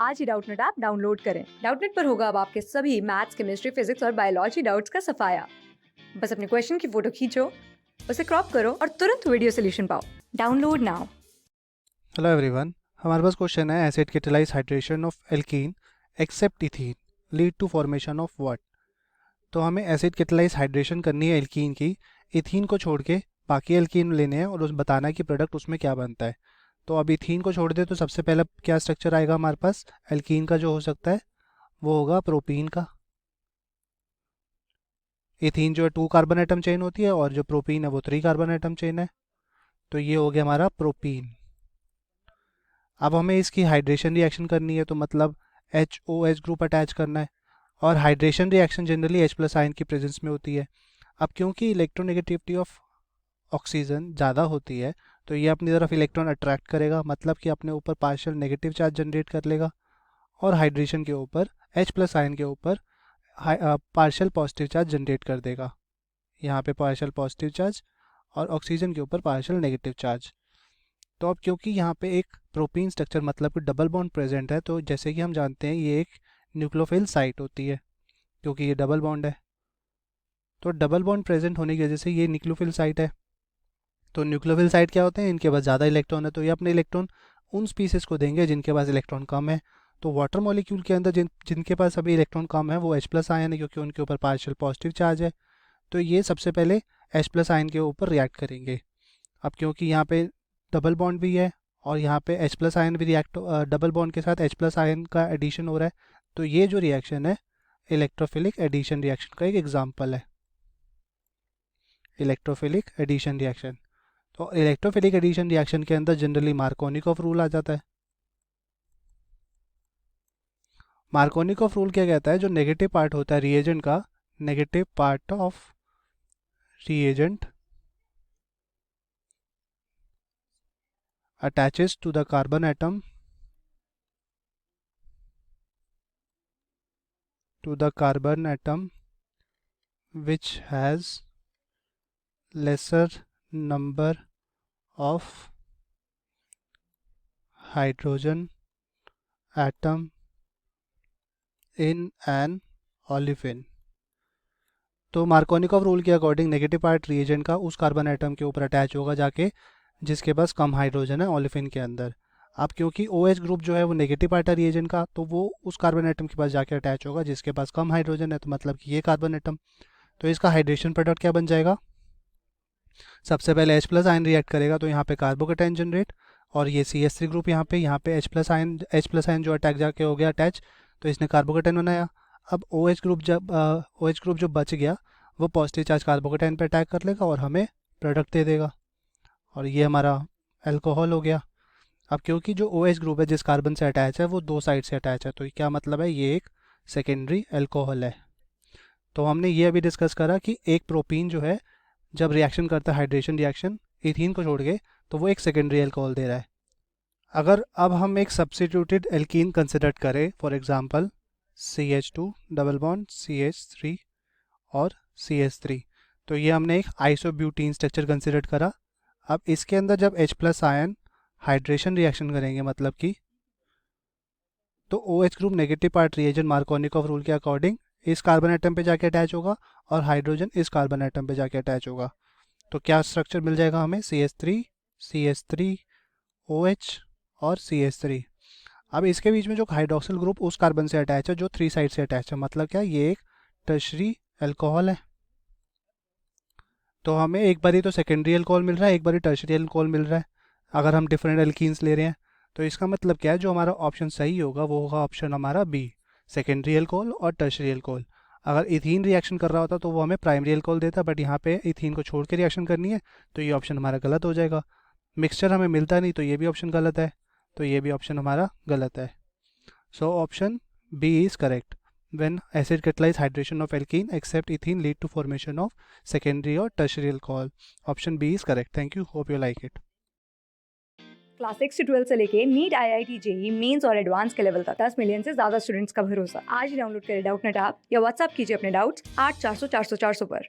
आज ही Doubtnut app download करें। Doubtnut पर होगा अब आपके सभी मैथ्स, केमिस्ट्री, फिजिक्स और बायोलॉजी डाउट्स का सफाया। बस अपने क्वेश्चन की फोटो खींचो, उसे क्रॉप करो और तुरंत वीडियो सोल्यूशन पाओ। Download now. हेलो एवरीवन, हमारे पास क्वेश्चन है acid catalyse hydration of alkene except ethene lead to formation of what. तो हमें एसिड कैटालाइज हाइड्रेशन करनी है एल्कीन की, इथीन को छोड़ के बाकी एल्कीन लेने हैं और उस बताना है कि प्रोडक्ट उसमें क्या बनता है। तो अब इथीन को छोड़ दे तो सबसे पहला क्या स्ट्रक्चर आएगा हमारे पास एल्कीन का जो हो सकता है वो होगा प्रोपीन का। इथीन जो है 2 कार्बन एटम चेन होती है और जो प्रोपीन है वो 3 कार्बन एटम चेन है। तो ये हो गया हमारा प्रोपीन। अब हमें इसकी हाइड्रेशन रिएक्शन करनी है तो मतलब HOH ग्रुप अटैच करना है और hydration reaction generally H plus ion की प्रेजेंस में होती है। अब क्योंकि इलेक्ट्रोनेगेटिविटी ऑफ ऑक्सीजन ज़्यादा होती है तो ये अपनी तरफ इलेक्ट्रॉन अट्रैक्ट करेगा, मतलब कि अपने ऊपर पार्शियल नेगेटिव चार्ज जनरेट कर लेगा और हाइड्रेशन के ऊपर H प्लस आयन के ऊपर पार्शियल पॉजिटिव चार्ज जनरेट कर देगा। यहाँ पे पार्शियल पॉजिटिव चार्ज और ऑक्सीजन के ऊपर पार्शियल नेगेटिव चार्ज। तो अब क्योंकि यहाँ पे एक प्रोपीन स्ट्रक्चर मतलब कि डबल बॉन्ड प्रेजेंट है तो जैसे कि हम जानते हैं ये एक न्यूक्लियोफिल साइट होती है क्योंकि ये डबल बॉन्ड है। तो डबल बॉन्ड प्रेजेंट होने की वजह से ये न्यूक्लियोफिल साइट है। तो न्यूक्लियोफिल साइट क्या होते हैं, इनके पास ज़्यादा इलेक्ट्रॉन है तो ये अपने इलेक्ट्रॉन उन स्पीसीज को देंगे जिनके पास इलेक्ट्रॉन कम है। तो वाटर मॉलिक्यूल के अंदर जिनके पास अभी इलेक्ट्रॉन कम है वो H प्लस आयन है क्योंकि उनके ऊपर पार्शियल पॉजिटिव चार्ज है। तो ये सबसे पहले H प्लस आयन के ऊपर रिएक्ट करेंगे। अब क्योंकि यहाँ पे डबल बॉन्ड भी है और यहाँ पे H प्लस आयन भी रिएक्ट डबल बॉन्ड के साथ H प्लस आयन का एडिशन हो रहा है, तो ये जो रिएक्शन है इलेक्ट्रोफिलिक एडिशन रिएक्शन का एक एग्जांपल है। इलेक्ट्रोफिलिक एडिशन रिएक्शन, तो इलेक्ट्रोफिलिक एडिशन रिएक्शन के अंदर जनरली मार्कोनिकॉफ रूल आ जाता है। मार्कोनिकॉफ रूल क्या कहता है, जो नेगेटिव पार्ट होता है रिएजेंट का, negative part of reagent attaches to the carbon atom which has lesser number of hydrogen atom in an olefin। तो मार्कोनिकॉफ रूल के अकॉर्डिंग नेगेटिव पार्ट रिएजेंट का उस कार्बन एटम के ऊपर अटैच होगा जाके जिसके पास कम हाइड्रोजन है ओलेफिन के अंदर। अब क्योंकि OH ग्रुप जो है वो नेगेटिव पार्ट है रिएजेंट का तो वो उस कार्बन एटम के पास जाके अटैच होगा जिसके पास कम हाइड्रोजन है, तो मतलब कि ये कार्बन एटम। तो इसका हाइड्रेशन प्रोडक्ट क्या बन जाएगा, सबसे पहले H प्लस आयन रिएक्ट करेगा तो यहाँ पे कार्बोकेटाइन जनरेट और ये CH3 ग्रुप यहाँ पे H प्लस आयन जो अटैक जाके हो गया अटैच, तो इसने कार्बोकेटाइन बनाया। अब OH ग्रुप जो बच गया वो पॉजिटिव चार्ज कार्बोकेटाइन पे अटैक कर लेगा और हमें प्रोडक्ट दे देगा और ये हमारा अल्कोहल हो गया। अब क्योंकि जो OH ग्रुप है जिस कार्बन से अटैच है वो 2 साइड से अटैच है तो क्या मतलब है, ये एक सेकेंडरी अल्कोहल है। तो हमने ये अभी डिस्कस करा कि एक प्रोपीन जो है जब रिएक्शन करता है हाइड्रेशन रिएक्शन इथीन को छोड़ के तो वो एक सेकेंडरी अल्कोहल दे रहा है। अगर अब हम एक सब्स्टिट्यूटेड एल्कीन कंसिडर करें, for example CH2 double bond CH3 और CH3, तो ये हमने एक आइसोब्यूटीन स्ट्रक्चर कंसिडर करा। अब इसके अंदर जब H plus ion hydration reaction करेंगे मतलब कि, तो OH group negative part reagent Markovnikov rule के अकॉर्डिंग इस कार्बन एटम पे जाके अटैच होगा और हाइड्रोजन इस कार्बन एटम पे जाके अटैच होगा। तो क्या स्ट्रक्चर मिल जाएगा हमें, CH3 OH और CH3। अब इसके बीच में जो हाइड्रोक्सिल ग्रुप उस कार्बन से अटैच है जो 3 साइड से अटैच है, मतलब क्या, ये एक टर्शरी अल्कोहल है। तो हमें एक बारी तो सेकेंडरी अल्कोहल मिल रहा है, एक बारी टर्शरी अल्कोहल मिल रहा है अगर हम डिफरेंट एल्कीन्स ले रहे हैं। तो इसका मतलब क्या है, जो हमारा ऑप्शन सही होगा वो होगा ऑप्शन हमारा बी, सेकेंडरी अल्कोहल और टर्शरी अल्कोहल। अगर इथीन रिएक्शन कर रहा होता तो वो हमें प्राइमरी अल्कोहल देता, बट यहाँ पे इथीन को छोड़ के रिएक्शन करनी है तो ये ऑप्शन हमारा गलत हो जाएगा। मिक्सचर हमें मिलता नहीं तो ये भी ऑप्शन गलत है, तो ये भी ऑप्शन हमारा गलत है। So option B is correct. When acid catalyze hydration of alkene except ethene lead to formation of secondary or tertiary alcohol. Option B is correct. Thank you. Hope you like it. Class 6 से 12 से लेके NEET, IIT, JEE mains और advance के level तक 10 million से ज्यादा students का भरोसा। आज ही डाउनलोड करें डाउटनेट ऐप या व्हाट्सएप कीजिए अपने डाउट्स 8400 400 400 पर।